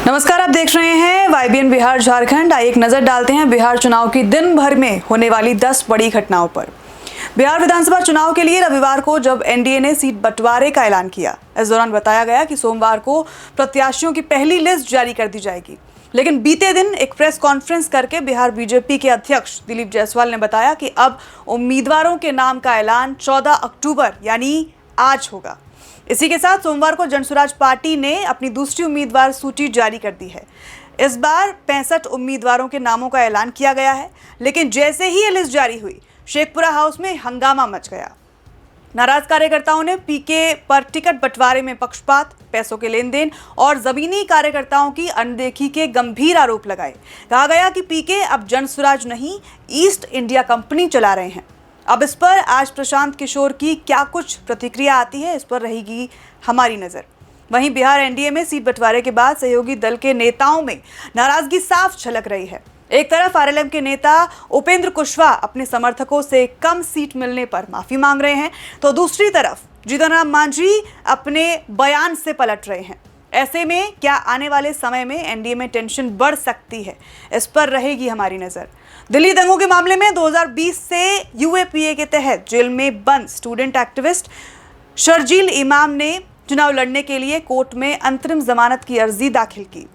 नमस्कार, आप देख रहे हैं YBN बिहार झारखंड। आइए एक नजर डालते हैं बिहार चुनाव की दिन भर में होने वाली 10 बड़ी घटनाओं पर। बिहार विधानसभा चुनाव के लिए रविवार को जब एनडीए ने सीट बंटवारे का ऐलान किया, इस दौरान बताया गया कि सोमवार को प्रत्याशियों की पहली लिस्ट जारी कर दी जाएगी। लेकिन बीते दिन एक प्रेस कॉन्फ्रेंस करके बिहार बीजेपी के अध्यक्ष दिलीप जायसवाल ने बताया कि अब उम्मीदवारों के नाम का ऐलान 14 अक्टूबर यानी आज होगा। इसी के साथ सोमवार को जनसुराज पार्टी ने अपनी दूसरी उम्मीदवार सूची जारी कर दी है। इस बार 65 उम्मीदवारों के नामों का ऐलान किया गया है, लेकिन जैसे ही ये लिस्ट जारी हुई, शेखपुरा हाउस में हंगामा मच गया। नाराज कार्यकर्ताओं ने पीके पर टिकट बंटवारे में पक्षपात, पैसों के लेन देन और जमीनी कार्यकर्ताओं की अनदेखी के गंभीर आरोप लगाए। कहा गया कि पीके अब जनसुराज नहीं, ईस्ट इंडिया कंपनी चला रहे हैं। अब इस पर आज प्रशांत किशोर की क्या कुछ प्रतिक्रिया आती है, इस पर रहेगी हमारी नजर। वहीं बिहार एनडीए में सीट बंटवारे के बाद सहयोगी दल के नेताओं में नाराजगी साफ झलक रही है। एक तरफ आरएलएम के नेता उपेंद्र कुशवाहा अपने समर्थकों से कम सीट मिलने पर माफी मांग रहे हैं, तो दूसरी तरफ जीतन राम मांझी अपने बयान से पलट रहे हैं। ऐसे में क्या आने वाले समय में एनडीए में टेंशन बढ़ सकती है, इस पर रहेगी हमारी नजर। दिल्ली दंगों के मामले में 2020 से यूएपीए के तहत जेल में बंद स्टूडेंट एक्टिविस्ट शर्जील इमाम ने चुनाव लड़ने के लिए कोर्ट में अंतरिम जमानत की अर्जी दाखिल की।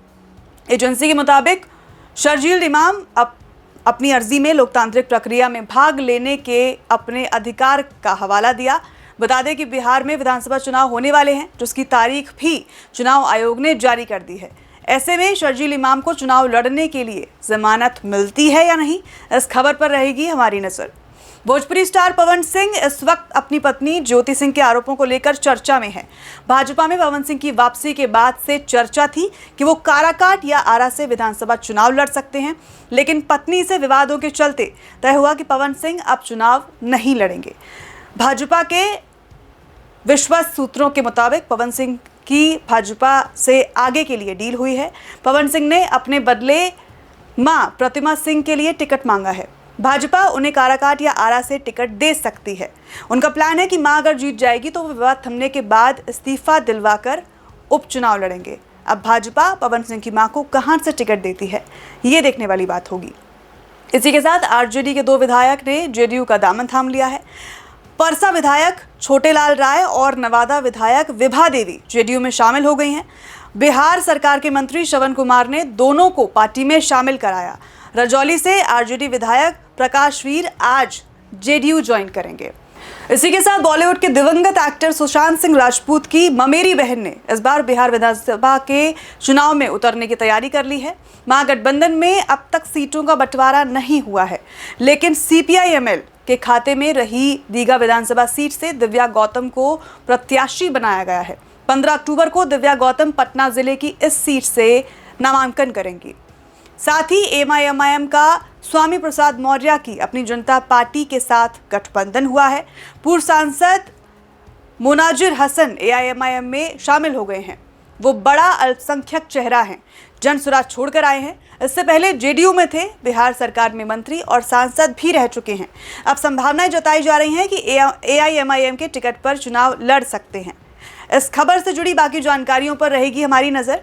एजेंसी के मुताबिक शर्जील इमाम अपनी अर्जी में लोकतांत्रिक प्रक्रिया में भाग लेने के अपने अधिकार का हवाला दिया। बता दें कि बिहार में विधानसभा चुनाव होने वाले हैं, जिसकी तारीख भी चुनाव आयोग ने जारी कर दी है। ऐसे में शर्जील इमाम को चुनाव लड़ने के लिए जमानत मिलती है या नहीं, इस खबर पर रहेगी हमारी नजर। भोजपुरी स्टार पवन सिंह इस वक्त अपनी पत्नी ज्योति सिंह के आरोपों को लेकर चर्चा में है। भाजपा में पवन सिंह की वापसी के बाद से चर्चा थी कि वो काराकाट या आरा से विधानसभा चुनाव लड़ सकते हैं, लेकिन पत्नी से विवादों के चलते तय हुआ कि पवन सिंह अब चुनाव नहीं लड़ेंगे। भाजपा के विश्वस्त सूत्रों के मुताबिक पवन सिंह की भाजपा से आगे के लिए डील हुई है। पवन सिंह ने अपने बदले मां प्रतिमा सिंह के लिए टिकट मांगा है। भाजपा उन्हें काराकाट या आरा से टिकट दे सकती है। उनका प्लान है कि मां अगर जीत जाएगी तो वो विवाद थमने के बाद इस्तीफा दिलवाकर उपचुनाव लड़ेंगे। अब भाजपा पवन सिंह की मां को कहां से टिकट देती है, ये देखने वाली बात होगी। इसी के साथ आरजेडी के 2 विधायक ने जेडीयू का दामन थाम लिया है। परसा विधायक छोटेलाल राय और नवादा विधायक विभा देवी जेडीयू में शामिल हो गई हैं। बिहार सरकार के मंत्री श्रवण कुमार ने दोनों को पार्टी में शामिल कराया। रजौली से आरजेडी विधायक प्रकाश वीर आज जेडीयू ज्वाइन करेंगे। इसी के साथ बॉलीवुड के दिवंगत एक्टर सुशांत सिंह राजपूत की ममेरी बहन ने इस बार बिहार विधानसभा के चुनाव में उतरने की तैयारी कर ली है। महागठबंधन में अब तक सीटों का बंटवारा नहीं हुआ है, लेकिन सीपीआई-एमएल के खाते में रही दीघा विधानसभा सीट से दिव्या गौतम को प्रत्याशी बनाया गया है। 15 अक्टूबर को दिव्या गौतम पटना जिले की इस सीट से नामांकन करेंगी। साथ ही एआईएमआईएम का स्वामी प्रसाद मौर्य की अपनी जनता पार्टी के साथ गठबंधन हुआ है। पूर्व सांसद मुनाजिर हसन एआईएमआईएम में शामिल हो गए हैं। वो बड़ा अल्पसंख्यक चेहरा हैं, जनसुराज छोड़कर आए हैं। इससे पहले जेडीयू में थे, बिहार सरकार में मंत्री और सांसद भी रह चुके हैं। अब संभावनाएं जताई जा रही हैं कि एआईएमआईएम के टिकट पर चुनाव लड़ सकते हैं। इस खबर से जुड़ी बाकी जानकारियों पर रहेगी हमारी नजर।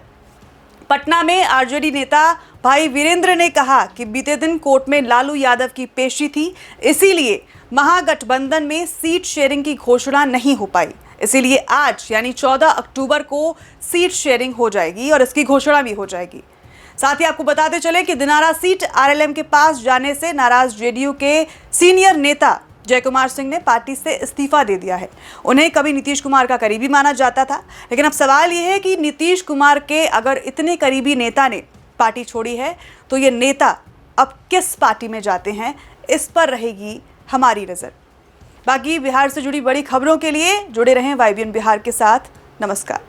पटना में आरजेडी नेता भाई वीरेंद्र ने कहा कि बीते दिन कोर्ट में लालू यादव की पेशी थी, इसीलिए महागठबंधन में सीट शेयरिंग की घोषणा नहीं हो पाई। इसीलिए आज यानी 14 अक्टूबर को सीट शेयरिंग हो जाएगी और इसकी घोषणा भी हो जाएगी। साथ ही आपको बताते चले कि दिनारा सीट आरएलएम के पास जाने से नाराज जेडीयू के सीनियर नेता जय कुमार सिंह ने पार्टी से इस्तीफा दे दिया है। उन्हें कभी नीतीश कुमार का करीबी माना जाता था, लेकिन अब सवाल यह है कि नीतीश कुमार के अगर इतने करीबी नेता ने पार्टी छोड़ी है, तो ये नेता अब किस पार्टी में जाते हैं, इस पर रहेगी हमारी नजर। बाकी बिहार से जुड़ी बड़ी खबरों के लिए जुड़े रहें YBN बिहार के साथ। नमस्कार।